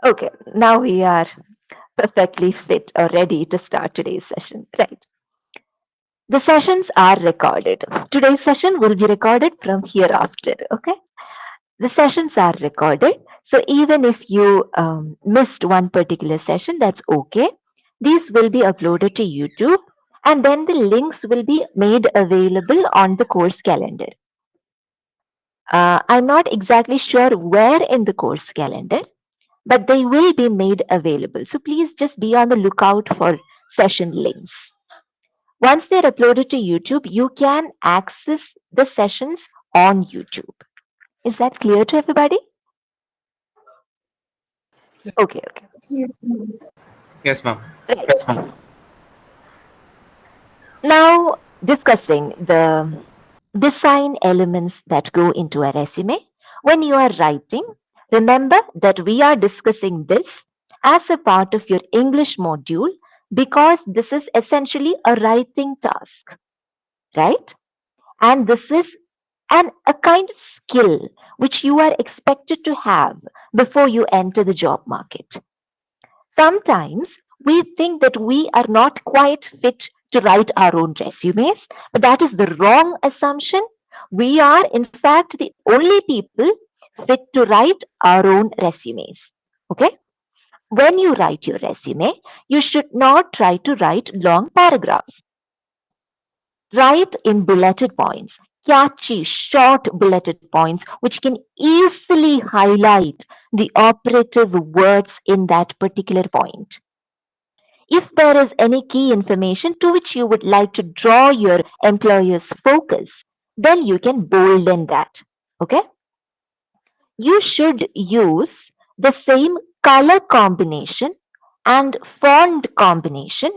Okay, now we are perfectly fit or ready to start today's session. Right. The sessions are recorded. Today's session will be recorded from hereafter. Okay. The sessions are recorded. So even if you missed one particular session, that's okay. These will be uploaded to YouTube and then the links will be made available on the course calendar. I'm not exactly sure where in the course calendar, but they will be made available. So please just be on the lookout for session links. Once they're uploaded to YouTube, you can access the sessions on YouTube. Is that clear to everybody? Okay, okay. Yes, ma'am. Right. Now, discussing the design elements that go into a resume. When you are writing, remember that we are discussing this as a part of your English module because this is essentially a writing task, right? And this is a kind of skill which you are expected to have before you enter the job market. Sometimes we think that we are not quite fit to write our own resumes, but that is the wrong assumption. We are, in fact, the only people fit to write our own resumes. Okay? When you write your resume, you should not try to write long paragraphs. Write in bulleted points, catchy, short bulleted points, which can easily highlight the operative words in that particular point. If there is any key information to which you would like to draw your employer's focus, then you can bolden that. Okay? You should use the same color combination and font combination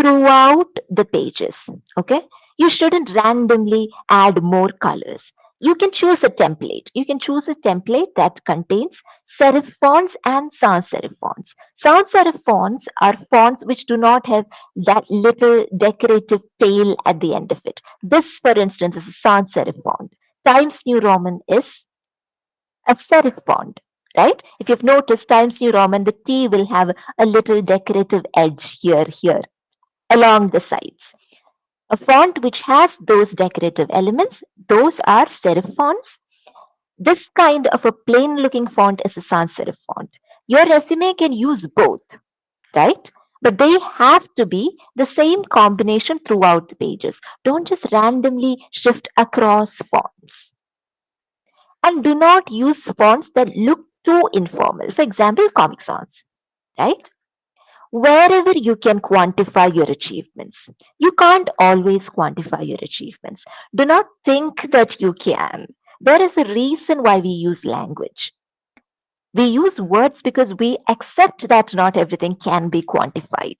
throughout the pages. Okay? You shouldn't randomly add more colors. You can choose a template. You can choose a template that contains serif fonts and sans serif fonts. Sans serif fonts are fonts which do not have that little decorative tail at the end of it. This, for instance, is a sans serif font. Times New Roman is a serif font, right? If you've noticed, Times New Roman, the T will have a little decorative edge here, along the sides. A font which has those decorative elements, those are serif fonts. This kind of a plain looking font is a sans serif font. Your resume can use both, right? But they have to be the same combination throughout the pages. Don't just randomly shift across fonts. And do not use fonts that look too informal. For example, Comic Sans, right? Wherever you can quantify your achievements. You can't always quantify your achievements. Do not think that you can. There is a reason why we use language. We use words because we accept that not everything can be quantified.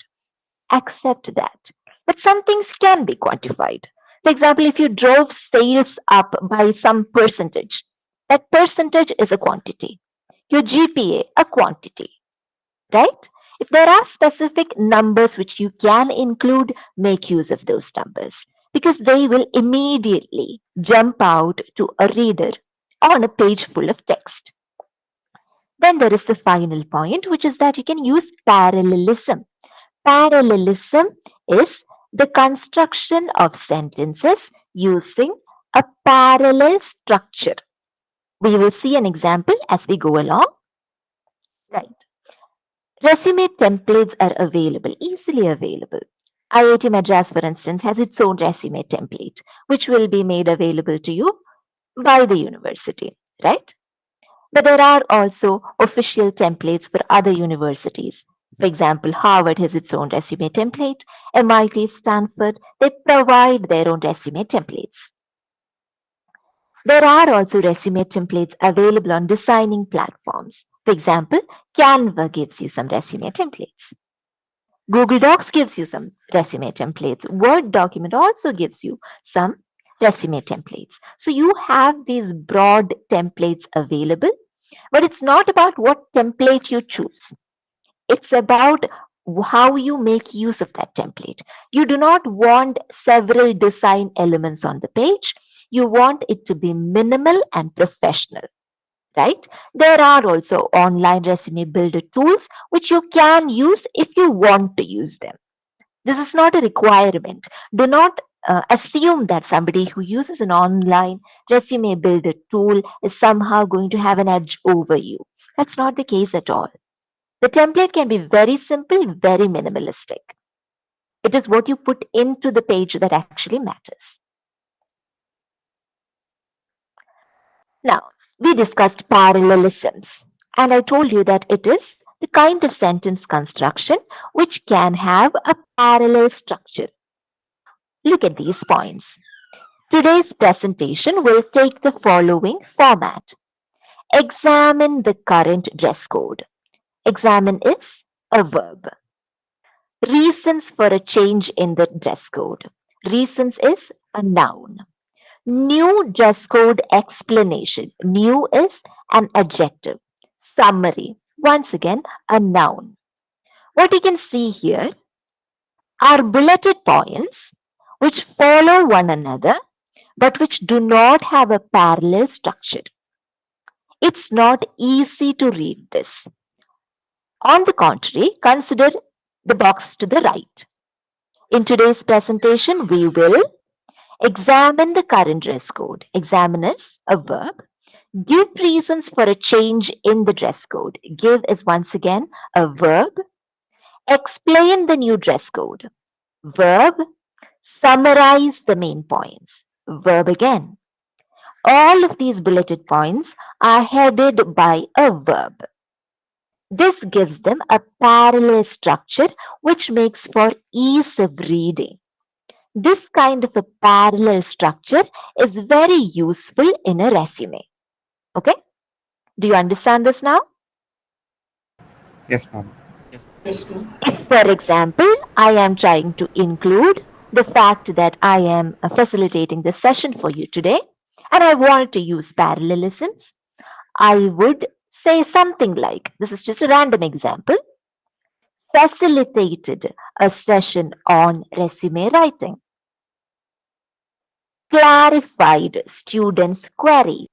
Accept that. But some things can be quantified. For example, if you drove sales up by some percentage, that percentage is a quantity. Your GPA, a quantity, right? If there are specific numbers which you can include, make use of those numbers because they will immediately jump out to a reader on a page full of text. Then there is the final point, which is that you can use parallelism. Parallelism is the construction of sentences using a parallel structure. We will see an example as we go along. Right. Resume templates are available, easily available. IIT Madras, for instance, has its own resume template, which will be made available to you by the university, right? But there are also official templates for other universities. For example, Harvard has its own resume template, MIT, Stanford, they provide their own resume templates. There are also resume templates available on designing platforms. For example, Canva gives you some resume templates. Google Docs gives you some resume templates. Word document also gives you some resume templates. So you have these broad templates available, but it's not about what template you choose. It's about how you make use of that template. You do not want several design elements on the page. You want it to be minimal and professional. right? There are also online resume builder tools which you can use if you want to use them. This is not a requirement. Do not assume that somebody who uses an online resume builder tool is somehow going to have an edge over you. That's not the case at all. The template can be very simple, very minimalistic. It is what you put into the page that actually matters. Now, we discussed parallelisms, and I told you that it is the kind of sentence construction which can have a parallel structure. Look at these points. Today's presentation will take the following format. Examine the current dress code. Examine is a verb. Reasons for a change in the dress code. Reasons is a noun. New dress code explanation. New is an adjective. Summary. Once again, a noun. What you can see here are bulleted points which follow one another but which do not have a parallel structure. It's not easy to read this. On the contrary, consider the box to the right. In today's presentation, we will examine the current dress code. Examine is a verb. Give reasons for a change in the dress code. Give is once again a verb. Explain the new dress code. Verb. Summarize the main points. Verb again. All of these bulleted points are headed by a verb. This gives them a parallel structure which makes for ease of reading. This kind of a parallel structure is very useful in a resume. Okay? Do you understand this now? Yes, ma'am. If, for example, I am trying to include the fact that I am facilitating this session for you today and I want to use parallelisms, I would say something like this is just a random example facilitated a session on resume writing, clarified students' queries,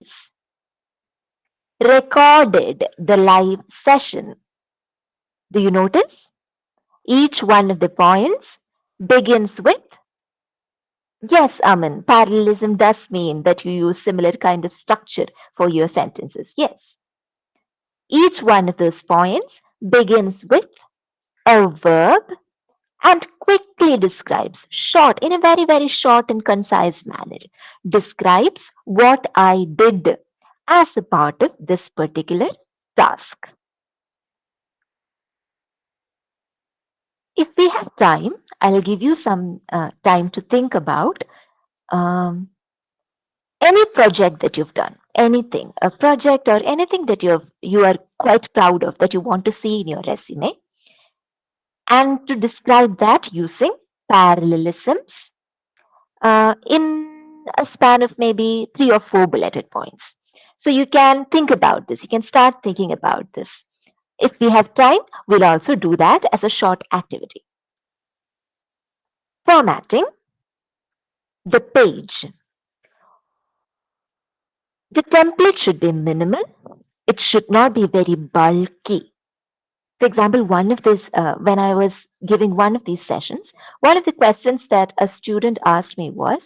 recorded the live session. Do you notice? Each one of the points begins with yes, Aman, parallelism does mean that you use similar kind of structure for your sentences. Yes. Each one of those points begins with a verb and quickly describes, short, in a very, very short and concise manner, describes what I did as a part of this particular task. If we have time, I'll give you some time to think about um, any project that you've done, anything, a project or anything that you are quite proud of that you want to see in your resume, and to describe that using parallelisms in a span of maybe 3 or 4 bulleted points. So you can think about this. You can start thinking about this. If we have time, we'll also do that as a short activity. Formatting the page. The template should be minimal. It should not be very bulky. For example, when I was giving one of these sessions, one of the questions that a student asked me was,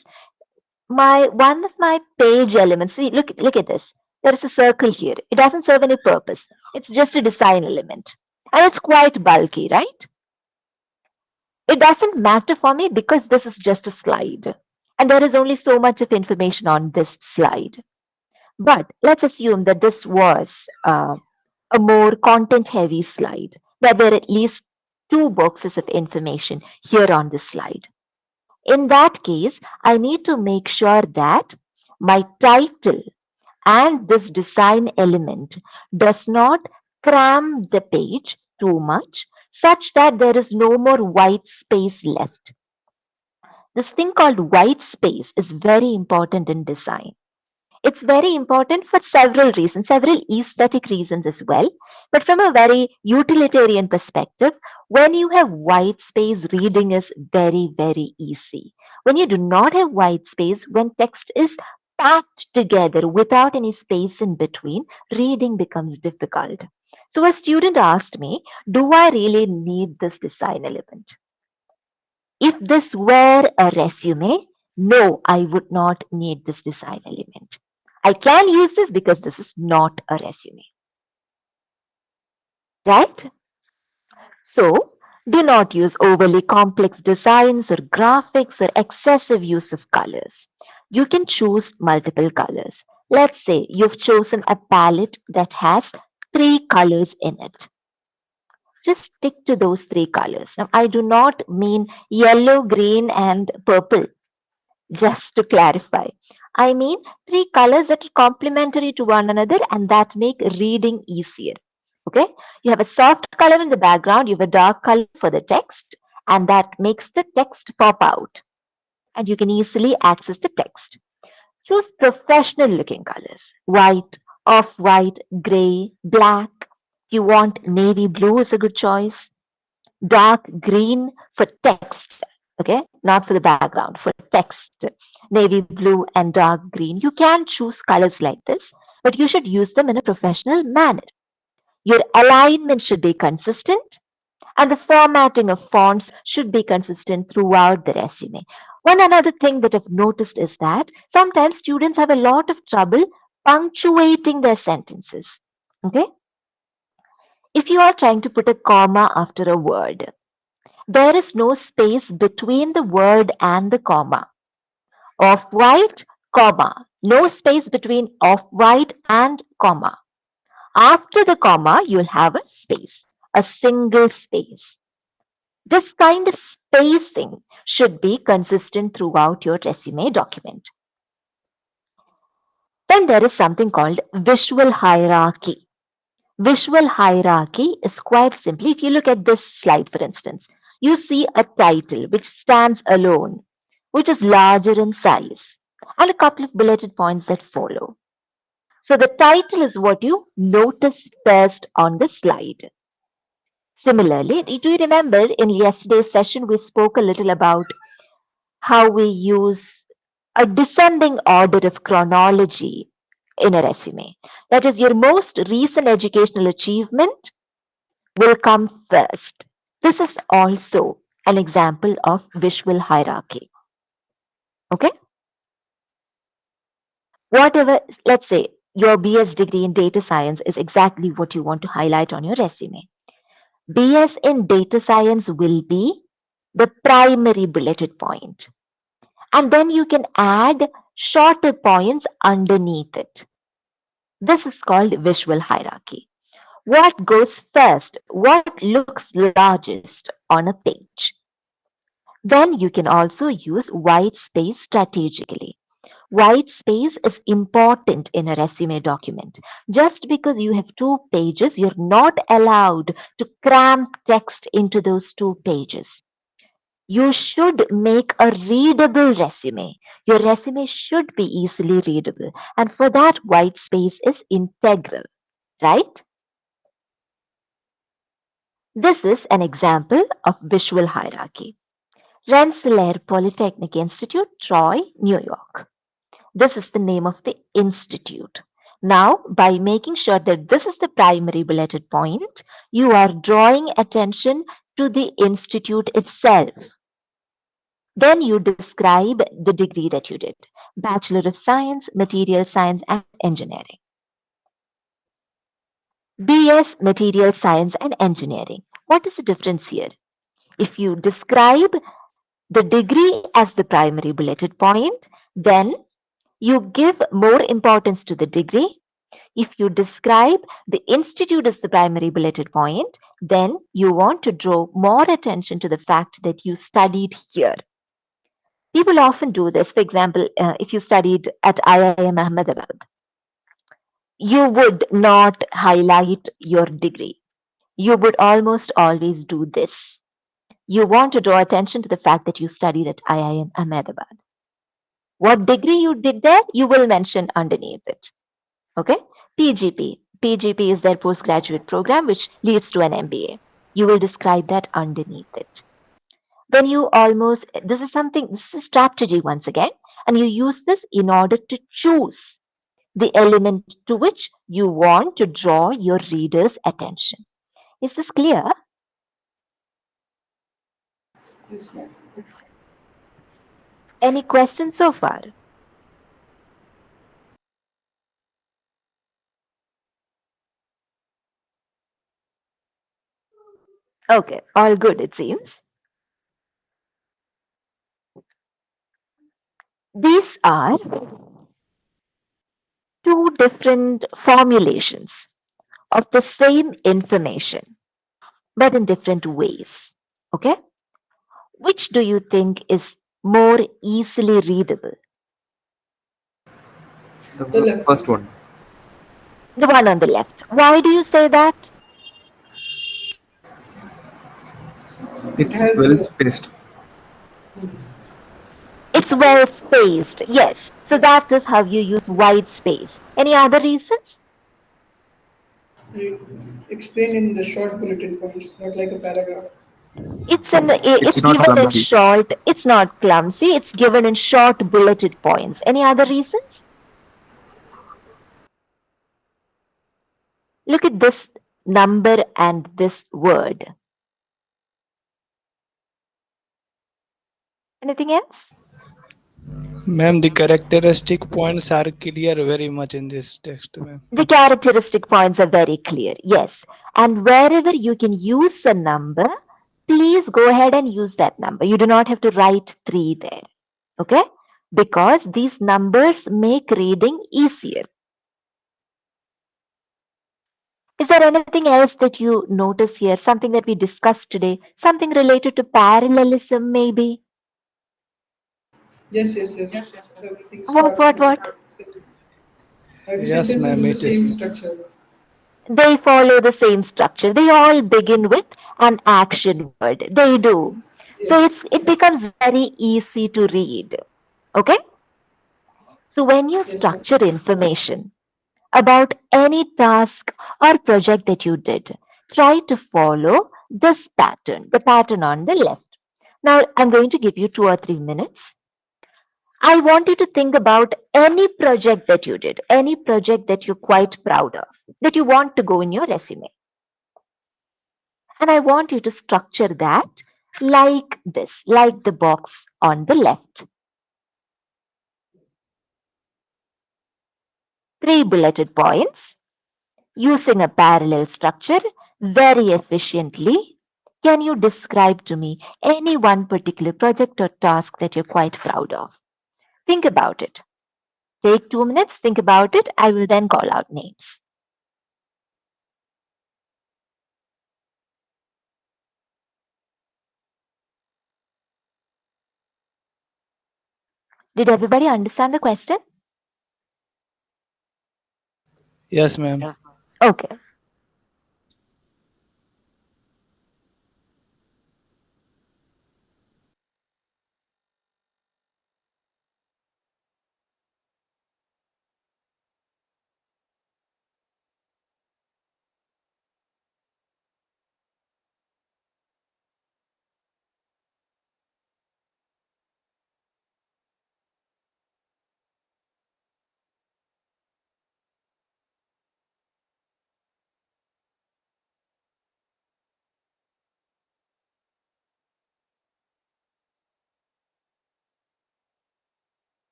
my one of my page elements. See, look at this. There is a circle here. It doesn't serve any purpose. It's just a design element, and it's quite bulky, right? It doesn't matter for me because this is just a slide, and there is only so much of information on this slide. But let's assume that this was a more content-heavy slide, where there are at least 2 boxes of information here on this slide. In that case, I need to make sure that my title and this design element does not cram the page too much such that there is no more white space left. This thing called white space is very important in design. It's very important for several reasons, several aesthetic reasons as well. But from a very utilitarian perspective, when you have white space, reading is very, very easy. When you do not have white space, when text is packed together without any space in between, reading becomes difficult. So a student asked me, do I really need this design element? If this were a resume, no, I would not need this design element. I can use this because this is not a resume, right? So, do not use overly complex designs or graphics or excessive use of colors. You can choose multiple colors. Let's say you've chosen a palette that has three colors in it. Just stick to those three colors. Now, I do not mean yellow, green, and purple, just to clarify. I mean three colors that are complementary to one another and that make reading easier. Okay, you have a soft color in the background, you have a dark color for the text, and that makes the text pop out, and you can easily access the text. Choose professional looking colors: white, off white, gray, black. You want navy blue is a good choice. Dark green for text, okay, not for the background, for text. Navy blue and dark green. You can choose colors like this, but you should use them in a professional manner. Your alignment should be consistent, and the formatting of fonts should be consistent throughout the resume. One another thing that I've noticed is that sometimes students have a lot of trouble punctuating their sentences. Okay? If you are trying to put a comma after a word, there is no space between the word and the comma. Off white, comma. No space between off white and comma. After the comma, you'll have a space, a single space. This kind of spacing should be consistent throughout your resume document. Then there is something called visual hierarchy. Visual hierarchy is quite simply, if you look at this slide, for instance, you see a title which stands alone, which is larger in size, and a couple of bulleted points that follow. So the title is what you notice first on the slide. Similarly, do you remember in yesterday's session we spoke a little about how we use a descending order of chronology in a resume? That is, your most recent educational achievement will come first. This is also an example of visual hierarchy. Okay? Whatever, let's say your BS degree in data science is exactly what you want to highlight on your resume. BS in data science will be the primary bulleted point. And then you can add shorter points underneath it. This is called visual hierarchy. What goes first? What looks largest on a page? Then you can also use white space strategically. White space is important in a resume document. Just because you have two pages, you're not allowed to cram text into those two pages. You should make a readable resume. Your resume should be easily readable. And for that, white space is integral, right? This is an example of visual hierarchy. Rensselaer Polytechnic Institute, Troy, New York. This is the name of the institute. Now, by making sure that this is the primary bulleted point, you are drawing attention to the institute itself. Then you describe the degree that you did: Bachelor of Science, Material Science and Engineering. BS Material Science and Engineering. What is the difference here? If you describe the degree as the primary bulleted point, then you give more importance to the degree. If you describe the institute as the primary bulleted point, then you want to draw more attention to the fact that you studied here. People often do this. For example, if you studied at IIM Ahmedabad, you would not highlight your degree. You would almost always do this. You want to draw attention to the fact that you studied at IIM Ahmedabad. What degree you did there, you will mention underneath it. Okay? PGP. PGP is their postgraduate program, which leads to an MBA. You will describe that underneath it. Then you almost, this is something, this is strategy once again. And you use this in order to choose the element to which you want to draw your reader's attention. Is this clear? Yes, ma'am. Any questions so far? Okay, all good it seems. These are two different formulations of the same information, but in different ways. Okay? Which do you think is more easily readable? The The left first one. one. The one on the left. Why do you say that? It It's has well spaced. It's well spaced. Yes. So yes. that is how you use white space. Any other reasons? You explain in the short bulletin points, not like a paragraph. It's It's not given in clumsy. short. It's not clumsy. It's given in short bulleted points. Any other reasons? Look at this number and this word. Anything else? Ma'am, the characteristic points are clear very much in this text, ma'am. The characteristic points are very clear. Yes. And wherever you can use a number, please go ahead and use that number. You do not have to write 3 there. Okay? Because these numbers make reading easier. Is there anything else that you notice here? Something that we discussed today? Something related to parallelism, maybe? Yes, yes, yes. Everything What, start what, with what? every Yes, sentence ma'am, follows the it is. same structure. They follow the same structure. They all begin with an action word. They do. So Yes. it becomes very easy to read. Okay? So when you Yes, ma'am. structure information about any task or project that you did, try to follow this pattern, the pattern on the left. Now I'm going to give you 2 or 3 minutes. I want you to think about any project that you did, any project that you're quite proud of, that you want to go in your resume. And I want you to structure that like this, like the box on the left. 3 bulleted points using a parallel structure very efficiently. Can you describe to me any one particular project or task that you're quite proud of? Think about it. Take 2 minutes, think about it. I will then call out names. Did everybody understand the question? Yes, ma'am. Okay.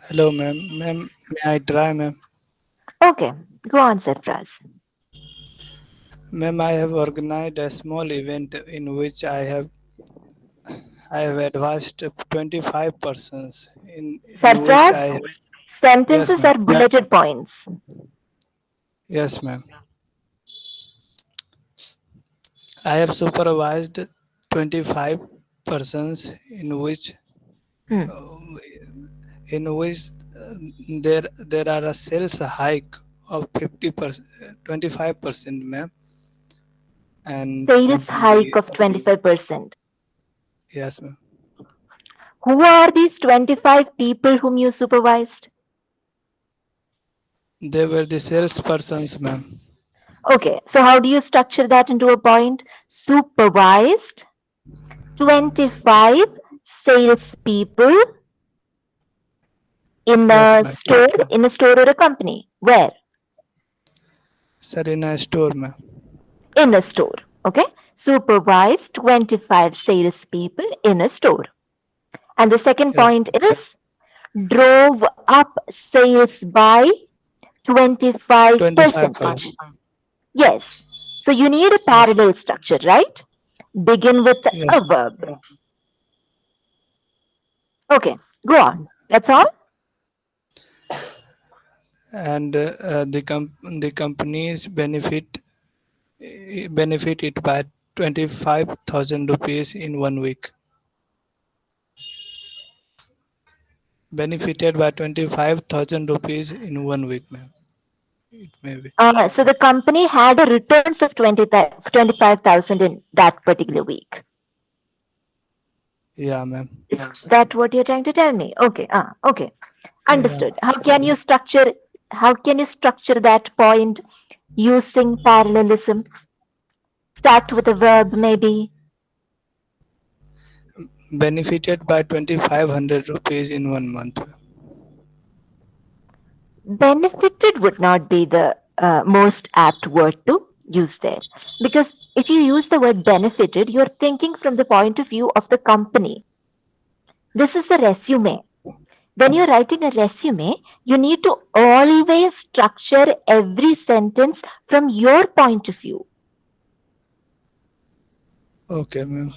Hello, ma'am. Ma'am, may I try, ma'am? Okay. Go on, Sarfraz. Ma'am, I have organized a small event in which I have advised 25 persons in which Sarfraz, I have. Yes, sentences ma'am. are bulleted points. Yes, ma'am. I have supervised 25 persons Hmm. uh, in which there are a sales hike of 50%, 25%, ma'am, and Sales hike the of 25%. yes, ma'am. Who are these 25 people whom you supervised? They were the salespersons, ma'am. Okay, so how do you structure that into a point? Supervised 25 salespeople in Yes, a ma'am. store or a company. Where? Sir, in a store, ma'am. In a store. Okay, supervised 25 salespeople in a store. And the second Yes, point is drove up sales by 25%. 25. Yes. So you need a Yes, parallel structure, right? Begin with yes. a verb. Okay, go on. That's all? And the companies benefit it by 25,000 rupees in 1 week. Benefited by 25,000 rupees in 1 week, ma'am. It may be. So the company had a returns of 25,000 in that particular week. Yeah, ma'am. That what you're trying to tell me? Okay. Okay. Yeah. Understood. How can you structure that point using parallelism? Start with a verb maybe. Benefited by 2,500 rupees in 1 month. Benefited would not be the most apt word to use there, because if you use the word benefited, you're thinking from the point of view of the company. This is a resume. When you're writing a resume, you need to always structure every sentence from your point of view. Okay, ma'am.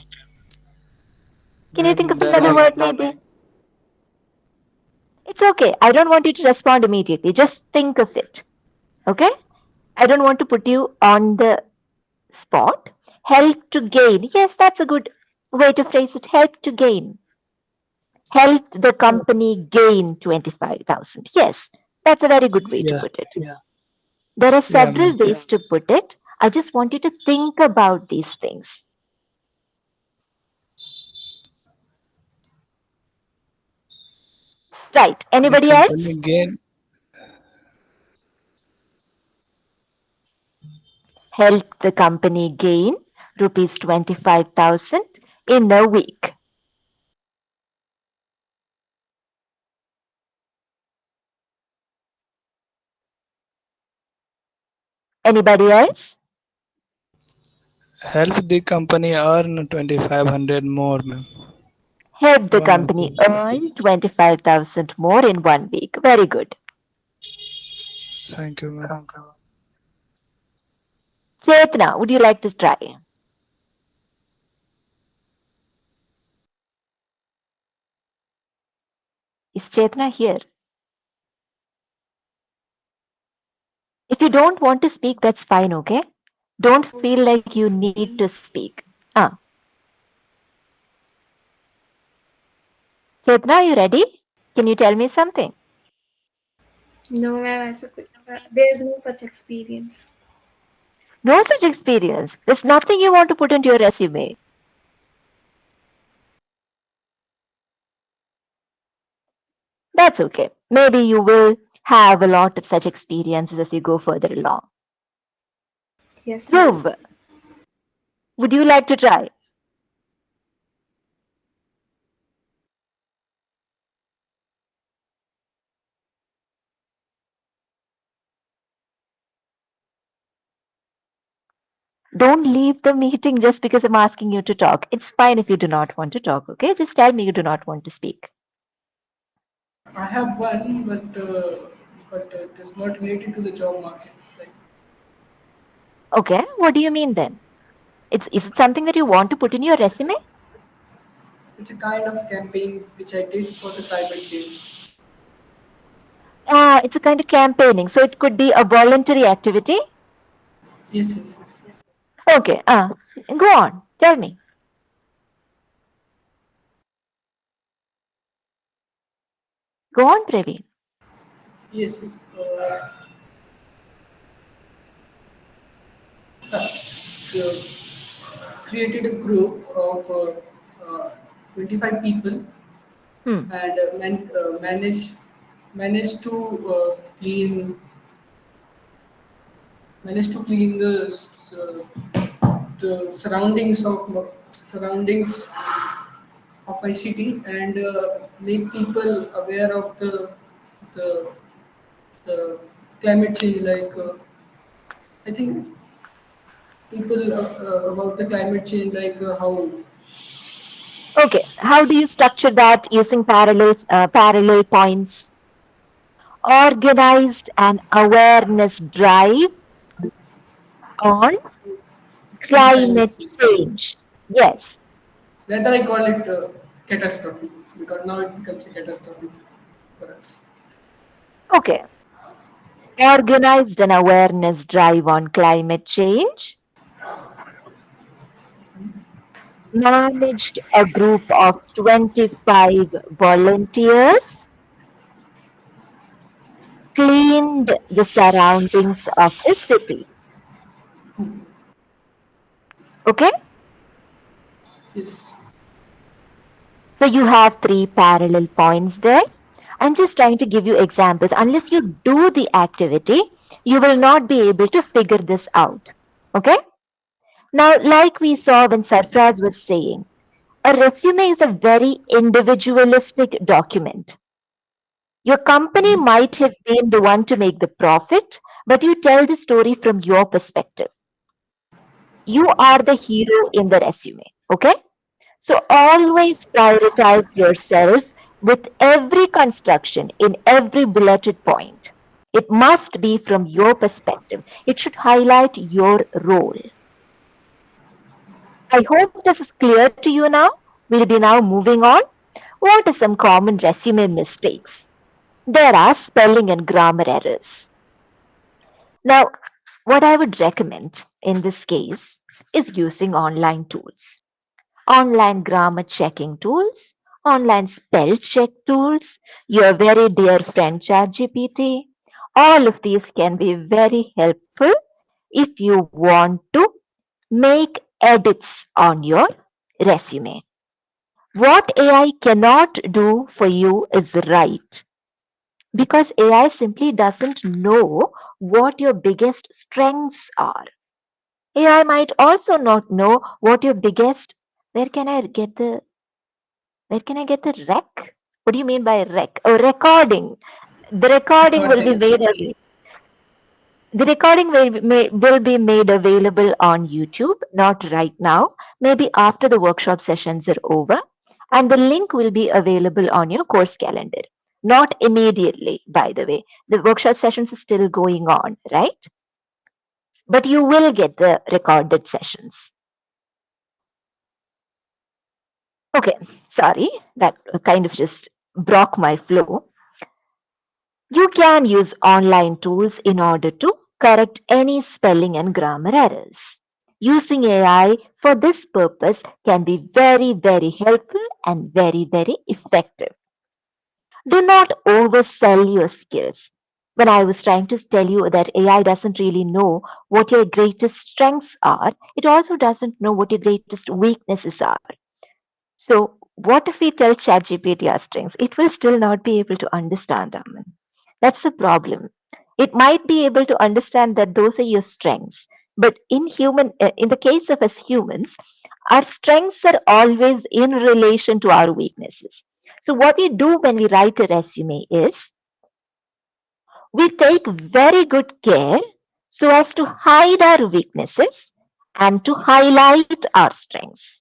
Can you think Ma'am, of there another are word maybe? It's okay. I don't want you to respond immediately. Just think of it. Okay? I don't want to put you on the spot. Help to gain. Yes, that's a good way to phrase it. Help to gain. Helped the company gain 25,000. Yes, that's a very good way to yeah, put it. There are yeah, ma'am. several ways to put it. I just want you to think about these things. Right. The Anybody else? company gain Helped the company gain rupees 25,000 in a week. Anybody else? help the company earn 2,500 more, ma'am. Helped the One or company two. earn 25,000 more in 1 week. Very good. Thank you, ma'am. Chetna, would you like to try? Is Chetna here? If you don't want to speak, that's fine, okay? Don't feel like you need to speak. Chetna, are you ready? Can you tell me something? No, ma'am, there's no such experience. No such experience. There's nothing you want to put into your resume. That's okay. Maybe you will have a lot of such experiences as you go further along. Yes, ma'am. Dhruv, would you like to try? Don't leave the meeting just because I'm asking you to talk. It's fine if you do not want to talk, okay? Just tell me you do not want to speak. I have one, but it is not related to the job market. Like, Okay, what do you mean then? Is it something that you want to put in your resume? it's a kind of campaign which I did for the climate change. It's a kind of campaigning, so it could be a voluntary activity. Yes, yes, yes. Okay, go on, tell me. Go on, Praveen. Yes, yes. Uh, created a group of 25 people Hmm. and manage to clean clean the surroundings of my city and make people aware of the the climate change. Like I think people about the climate change, like how. Okay. How do you structure that using parallel points? Organized an awareness drive on On climate climate change. change. Yes. Rather, I call it catastrophe because now it becomes a catastrophe for us. Okay. Organized an awareness drive on climate change. Managed a group of 25 volunteers. Cleaned the surroundings of a city. Okay. Yes. So you have three parallel points there. I'm just trying to give you examples. Unless you do the activity, you will not be able to figure this out. Okay? Now, like we saw when Sarfraz was saying, a resume is a very individualistic document. Your company might have been the one to make the profit, but you tell the story from your perspective. You are the hero in the resume. Okay? So always prioritize yourself with every construction in every bulleted point. It must be from your perspective. It should highlight your role. I hope this is clear to you now. We'll be now moving on. What are some common resume mistakes? There are spelling and grammar errors. Now, what I would recommend in this case is using online tools. Online grammar checking tools, online spell check tools, your very dear friend ChatGPT. All of these can be very helpful if you want to make edits on your resume. What AI cannot do for you is write because AI simply doesn't know what your biggest strengths are. AI might also not know what your biggest where can I get the where can I get the rec? What do you mean by rec? Oh, recording. The recording will be Recording. made the recording will be made available on YouTube, not right now, maybe after the workshop sessions are over. And the link will be available on your course calendar. Not immediately, by the way. The workshop sessions are still going on, right? But you will get the recorded sessions. Okay, sorry, that kind of just broke my flow. You can use online tools in order to correct any spelling and grammar errors. Using AI for this purpose can be very, very helpful and very, very effective. Do not oversell your skills. When I was trying to tell you that AI doesn't really know what your greatest strengths are, it also doesn't know what your greatest weaknesses are. So, what if we tell ChatGPT our strengths? It will still not be able to understand them. That's the problem. It might be able to understand that those are your strengths, but in the case of us humans, our strengths are always in relation to our weaknesses. So, what we do when we write a resume is we take very good care so as to hide our weaknesses and to highlight our strengths.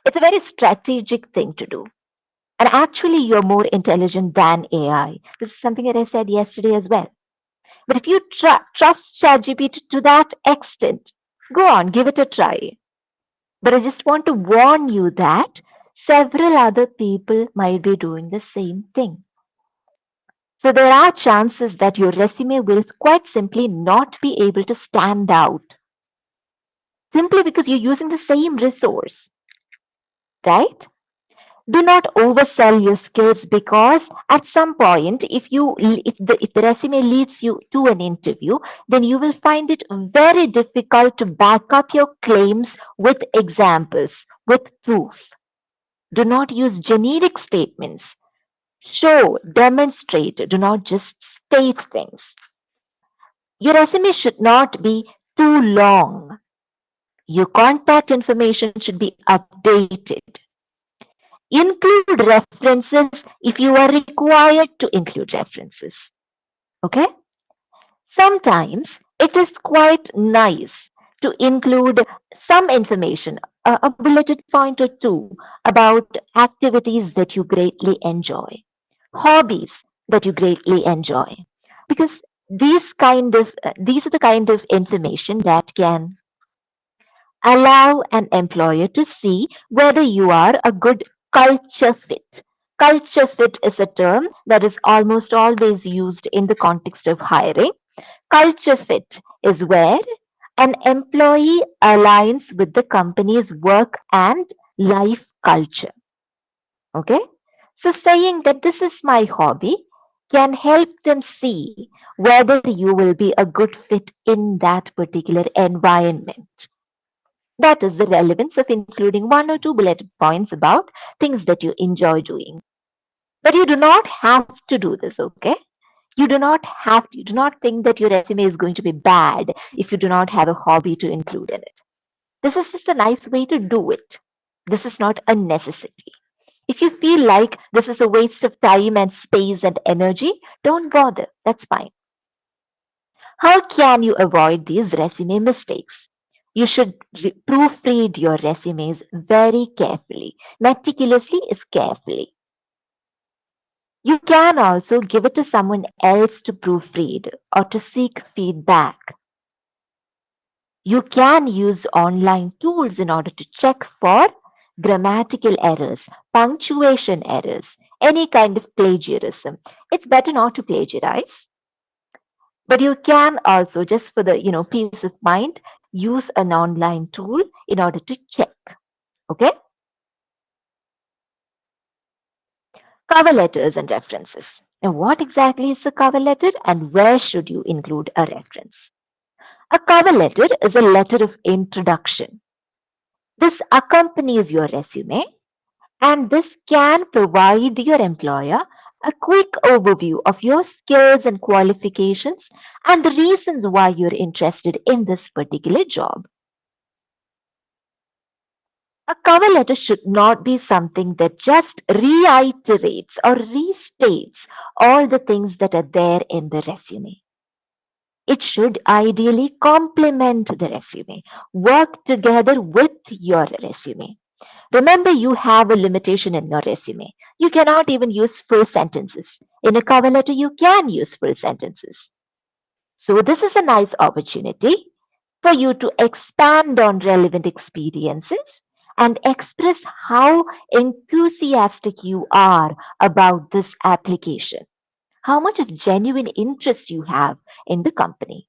It's a very strategic thing to do. And actually, you're more intelligent than AI. This is something that I said yesterday as well. But if you trust ChatGPT to that extent, go on, give it a try. But I just want to warn you that several other people might be doing the same thing. So there are chances that your resume will quite simply not be able to stand out simply because you're using the same resource, right? Do not oversell your skills because at some point if the resume leads you to an interview, then you will find it very difficult to back up your claims with examples, with proof. Do not use generic statements. Show, demonstrate, do not just state things. Your resume should not be too long. Your contact information should be updated. Include references if you are required to include references. Okay? Sometimes it is quite nice to include some information, a bulleted point or two about activities that you greatly enjoy, hobbies that you greatly enjoy, because these are the kind of information that can allow an employer to see whether you are a good culture fit. Culture fit is a term that is almost always used in the context of hiring. Culture fit is where an employee aligns with the company's work and life culture. Okay? So saying that this is my hobby can help them see whether you will be a good fit in that particular environment. That is the relevance of including one or two bullet points about things that you enjoy doing. But you do not have to do this, okay? You do not have to. You do not think that your resume is going to be bad if you do not have a hobby to include in it. This is just a nice way to do it. This is not a necessity. If you feel like this is a waste of time and space and energy, don't bother. That's fine. How can you avoid these resume mistakes? You should proofread your resumes very carefully. Meticulously is carefully. You can also give it to someone else to proofread or to seek feedback. You can use online tools in order to check for grammatical errors, punctuation errors, any kind of plagiarism. It's better not to plagiarize, but you can also, just for the peace of mind, use an online tool in order to check. Okay? Cover letters and references. Now, what exactly is a cover letter and where should you include a reference? A cover letter is a letter of introduction. This accompanies your resume, and this can provide your employer a quick overview of your skills and qualifications and the reasons why you're interested in this particular job. A cover letter should not be something that just reiterates or restates all the things that are there in the resume. It should ideally complement the resume, work together with your resume. Remember, you have a limitation in your resume. You cannot even use full sentences. In a cover letter, you can use full sentences. So, this is a nice opportunity for you to expand on relevant experiences and express how enthusiastic you are about this application, how much of genuine interest you have in the company.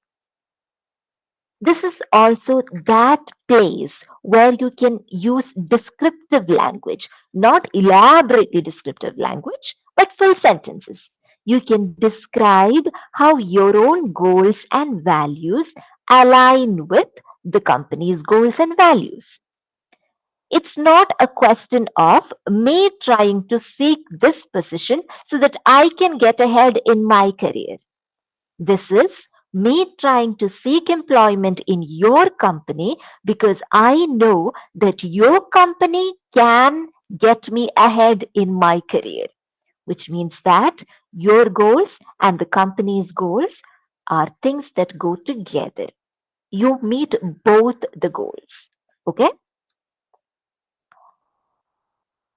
This is also that place where you can use descriptive language, not elaborately descriptive language, but full sentences. You can describe how your own goals and values align with the company's goals and values. It's not a question of me trying to seek this position so that I can get ahead in my career. This is me trying to seek employment in your company because I know that your company can get me ahead in my career, which means that your goals and the company's goals are things that go together. You meet both the goals. Okay?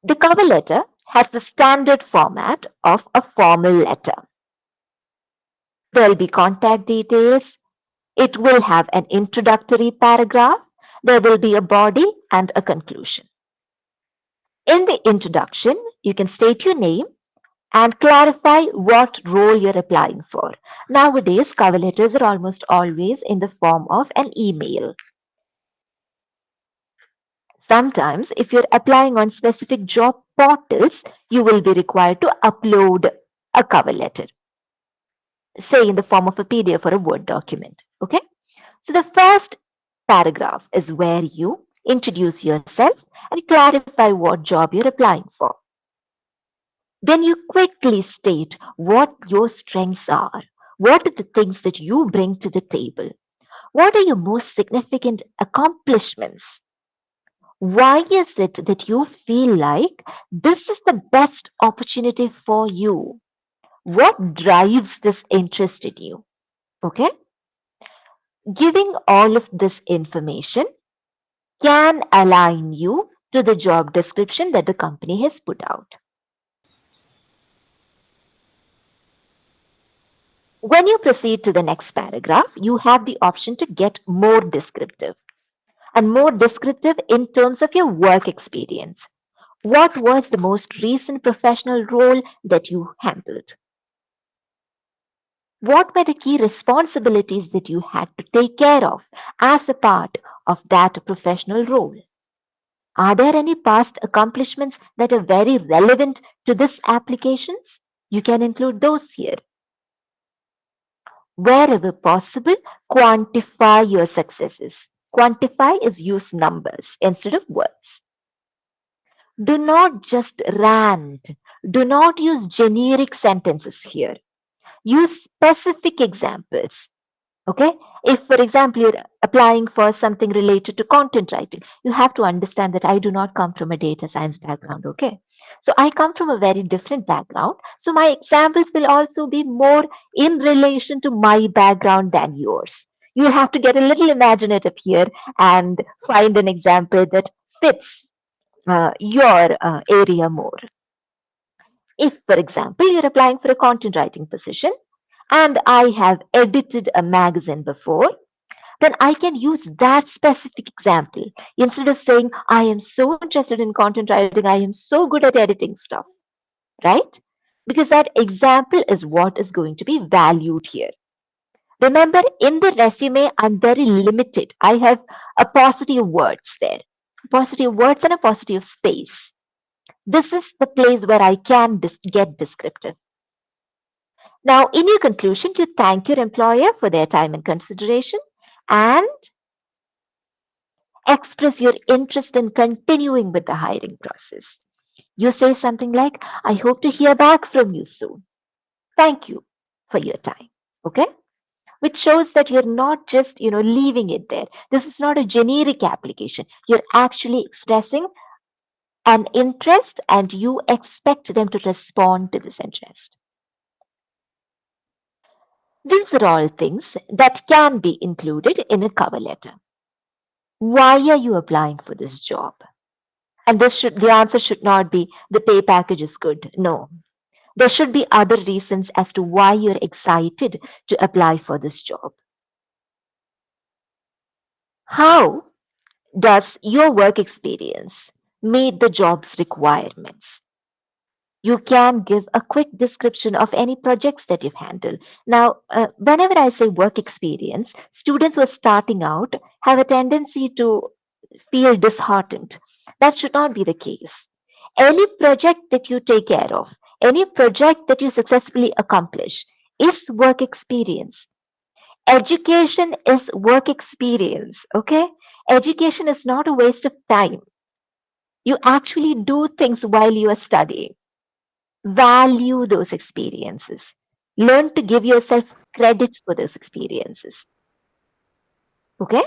The cover letter has the standard format of a formal letter. There will be contact details. It will have an introductory paragraph. There will be a body and a conclusion. In the introduction, you can state your name and clarify what role you're applying for. Nowadays, cover letters are almost always in the form of an email. Sometimes, if you're applying on specific job portals, you will be required to upload a cover letter, say in the form of a PDF or a Word document. Okay? So the first paragraph is where you introduce yourself and clarify what job you're applying for. Then you quickly state what your strengths are. What are the things that you bring to the table? What are your most significant accomplishments? Why is it that you feel like this is the best opportunity for you? What drives this interest in you? Okay? Giving all of this information can align you to the job description that the company has put out. When you proceed to the next paragraph, you have the option to get more descriptive and more descriptive in terms of your work experience. What was the most recent professional role that you handled? What were the key responsibilities that you had to take care of as a part of that professional role? Are there any past accomplishments that are very relevant to this applications? You can include those here. Wherever possible, quantify your successes. Quantify is use numbers instead of words. Do not just rant. Do not use generic sentences here. Use specific examples. Okay? If, for example, you're applying for something related to content writing, you have to understand that I do not come from a data science background. Okay? So I come from a very different background. So my examples will also be more in relation to my background than yours. You have to get a little imaginative here and find an example that fits your area more. If, for example, you're applying for a content writing position and I have edited a magazine before, then I can use that specific example instead of saying, I am so interested in content writing, I am so good at editing stuff, right? Because that example is what is going to be valued here. Remember, in the resume, I'm very limited. I have a paucity of words there, a paucity of words and a paucity of space. This is the place where I can get descriptive. Now, in your conclusion, you thank your employer for their time and consideration and express your interest in continuing with the hiring process. You say something like, I hope to hear back from you soon. Thank you for your time. Okay? Which shows that you're not just, leaving it there. This is not a generic application. You're actually expressing an interest and you expect them to respond to this interest. These are all things that can be included in a cover letter. Why are you applying for this job? And the answer should not be the pay package is good. No. There should be other reasons as to why you're excited to apply for this job. How does your work experience meet the job's requirements? You can give a quick description of any projects that you've handled. Now, whenever I say work experience, students who are starting out have a tendency to feel disheartened. That should not be the case. Any project that you take care of, any project that you successfully accomplish is work experience. Education is work experience, okay? Education is not a waste of time. You actually do things while you are studying. Value those experiences. Learn to give yourself credit for those experiences. Okay?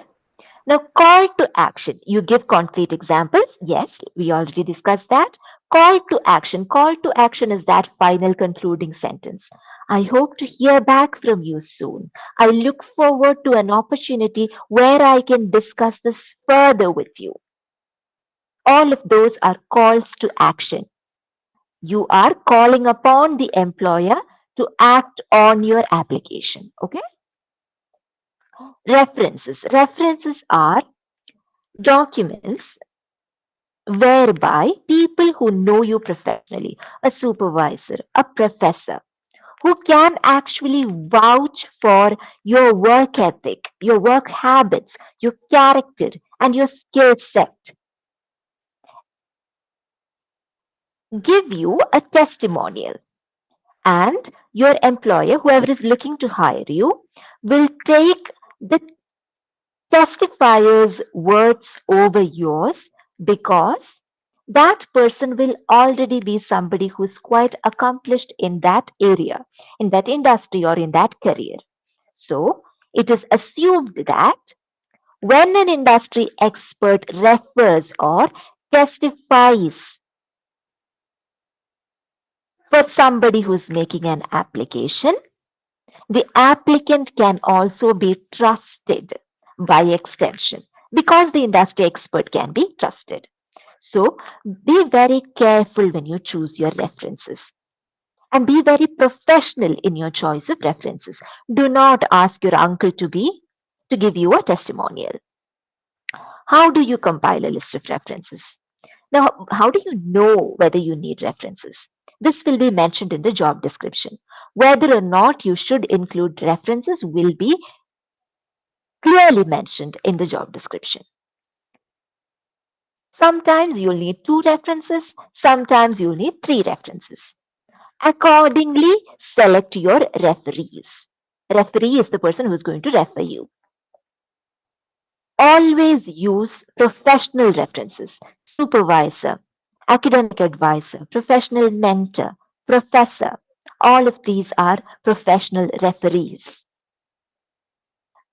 Now, call to action. You give concrete examples. Yes, we already discussed that. Call to action. Call to action is that final concluding sentence. I hope to hear back from you soon. I look forward to an opportunity where I can discuss this further with you. All of those are calls to action. You are calling upon the employer to act on your application. Okay? References. References are documents whereby people who know you professionally, a supervisor, a professor, who can actually vouch for your work ethic, your work habits, your character, and your skill set, give you a testimonial. And your employer, whoever is looking to hire you, will take the testifier's words over yours because that person will already be somebody who's quite accomplished in that area, in that industry, or in that career. So it is assumed that when an industry expert refers or testifies for somebody who's making an application, the applicant can also be trusted by extension because the industry expert can be trusted. So be very careful when you choose your references and be very professional in your choice of references. Do not ask your uncle to give you a testimonial. How do you compile a list of references? Now, how do you know whether you need references? This will be mentioned in the job description. Whether or not you should include references will be clearly mentioned in the job description. Sometimes you'll need 2 references, sometimes you'll need 3 references. Accordingly, select your referees. Referee is the person who's going to refer you. Always use professional references: supervisor, academic advisor, professional mentor, professor. All of these are professional referees.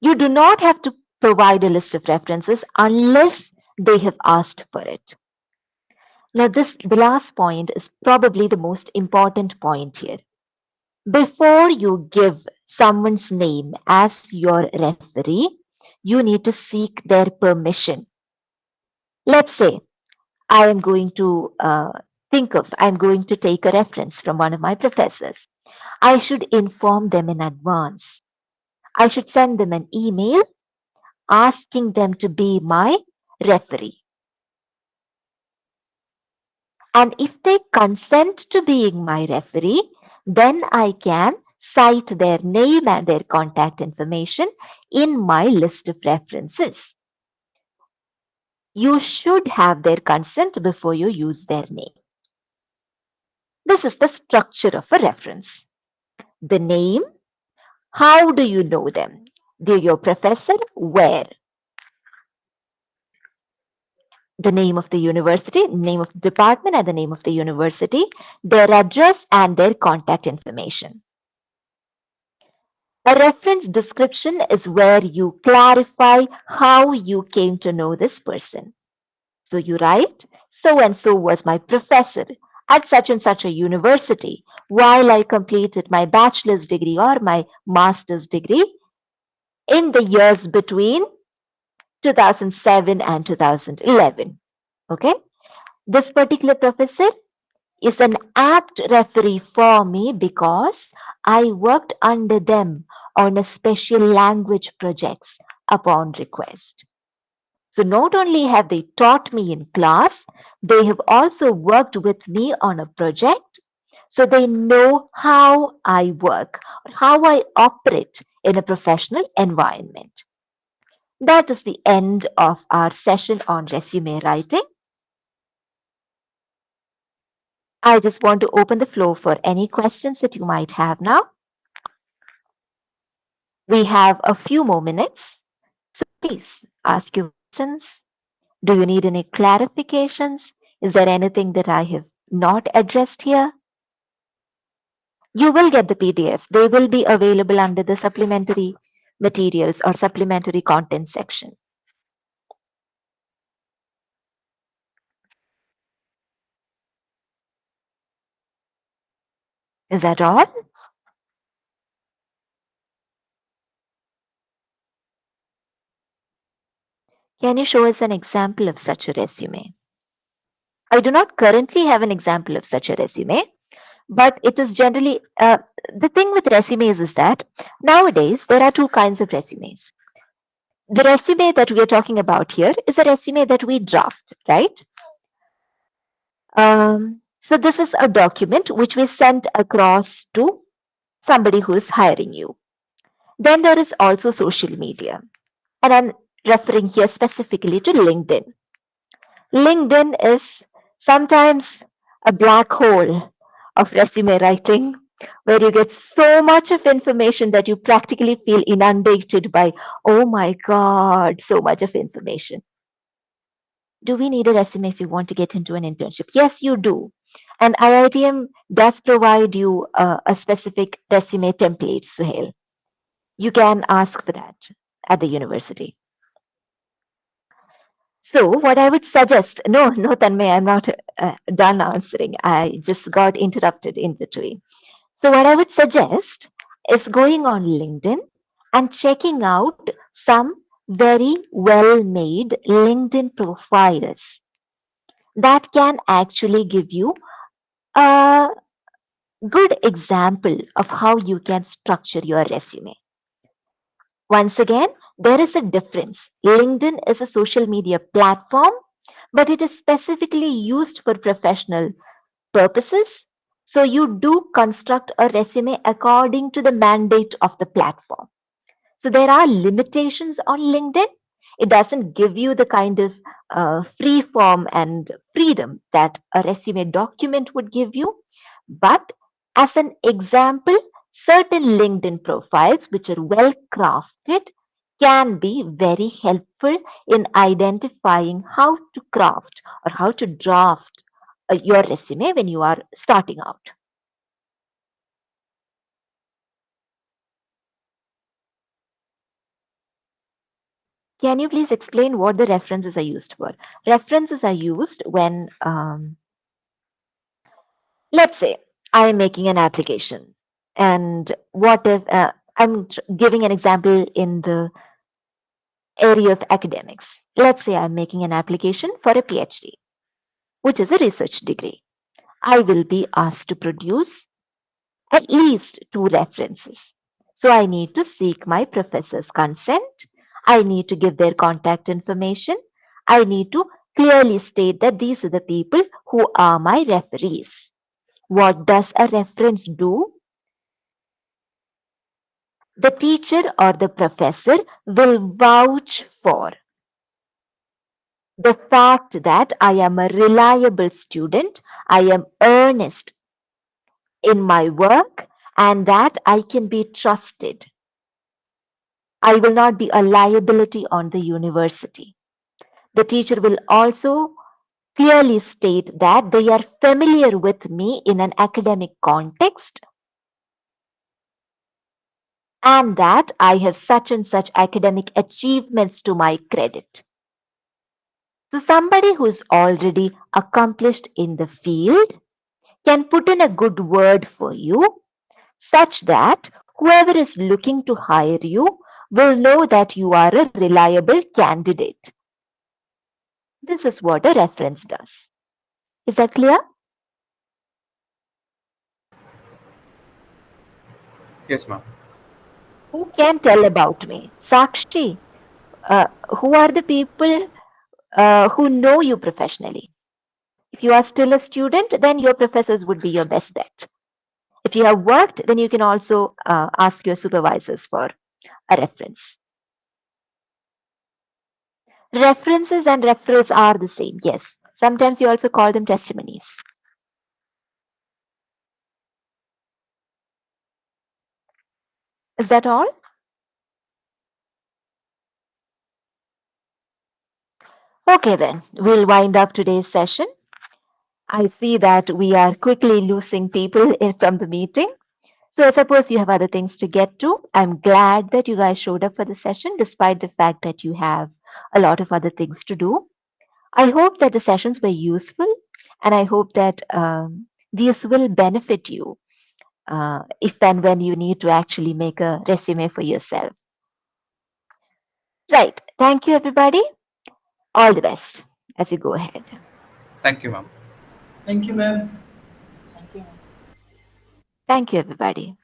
You do not have to provide a list of references unless they have asked for it. Now, the last point is probably the most important point here. Before you give someone's name as your referee, you need to seek their permission. Let's say I'm going to I'm going to take a reference from one of my professors. I should inform them in advance. I should send them an email asking them to be my referee. And if they consent to being my referee, then I can cite their name and their contact information in my list of references. You should have their consent before you use their name. This is the structure of a reference. The name, how do you know them? They're your professor, where? The name of the university, name of the department and the name of the university, their address and their contact information. A reference description is where you clarify how you came to know this person. So you write, so and so was my professor at such and such a university while I completed my bachelor's degree or my master's degree in the years between 2007 and 2011. Okay? This particular professor is an apt referee for me because I worked under them on a special language projects upon request. So not only have they taught me in class, they have also worked with me on a project. So they know how I work, how I operate in a professional environment. That is the end of our session on resume writing. I just want to open the floor for any questions that you might have now. We have a few more minutes, so please ask your questions. Do you need any clarifications? Is there anything that I have not addressed here? You will get the PDF. They will be available under the supplementary materials or supplementary content section. Is that all? Can you show us an example of such a resume? I do not currently have an example of such a resume, but it is generally the thing with resumes is that nowadays there are 2 kinds of resumes. The resume that we are talking about here is a resume that we draft, right? So this is a document which we send across to somebody who is hiring you. Then there is also social media, and I'm referring here specifically to LinkedIn. LinkedIn is sometimes a black hole of resume writing where you get so much of information that you practically feel inundated by, oh my God, so much of information. Do we need a resume if you want to get into an internship? Yes, you do. And IITM does provide you a specific resume template, Suhail. You can ask for that at the university. So, what I would suggest, no, Tanmay, I'm not done answering. I just got interrupted in between. So, what I would suggest is going on LinkedIn and checking out some very well made LinkedIn profiles that can actually give you a good example of how you can structure your resume. Once again, there is a difference. LinkedIn is a social media platform, but it is specifically used for professional purposes. So you do construct a resume according to the mandate of the platform. So there are limitations on LinkedIn. It doesn't give you the kind of free form and freedom that a resume document would give you. But as an example, certain LinkedIn profiles, which are well crafted, can be very helpful in identifying how to craft or how to draft your resume when you are starting out. Can you please explain what the references are used for? References are used when, let's say, I am making an application. And what if giving an example in the area of academics? Let's say I'm making an application for a PhD, which is a research degree. I will be asked to produce at least two references. So I need to seek my professor's consent. I need to give their contact information. I need to clearly state that these are the people who are my referees. What does a reference do? The teacher or the professor will vouch for the fact that I am a reliable student, I am earnest in my work, and that I can be trusted. I will not be a liability on the university. The teacher will also clearly state that they are familiar with me in an academic context and that I have such and such academic achievements to my credit. So, somebody who's already accomplished in the field can put in a good word for you such that whoever is looking to hire you will know that you are a reliable candidate. This is what a reference does. Is that clear? Yes, ma'am. Who can tell about me? Sakshi, who are the people who know you professionally? If you are still a student, then your professors would be your best bet. If you have worked, then you can also ask your supervisors for a reference. References and referrals are the same, yes. Sometimes you also call them testimonies. Is that all? Okay, then we'll wind up today's session. I see that we are quickly losing people from the meeting. So I suppose you have other things to get to. I'm glad that you guys showed up for the session despite the fact that you have a lot of other things to do. I hope that the sessions were useful and I hope that these will benefit you if and when you need to actually make a resume for yourself. Right. Thank you, everybody. All the best as you go ahead. Thank you, ma'am. Thank you, ma'am. Thank you, everybody.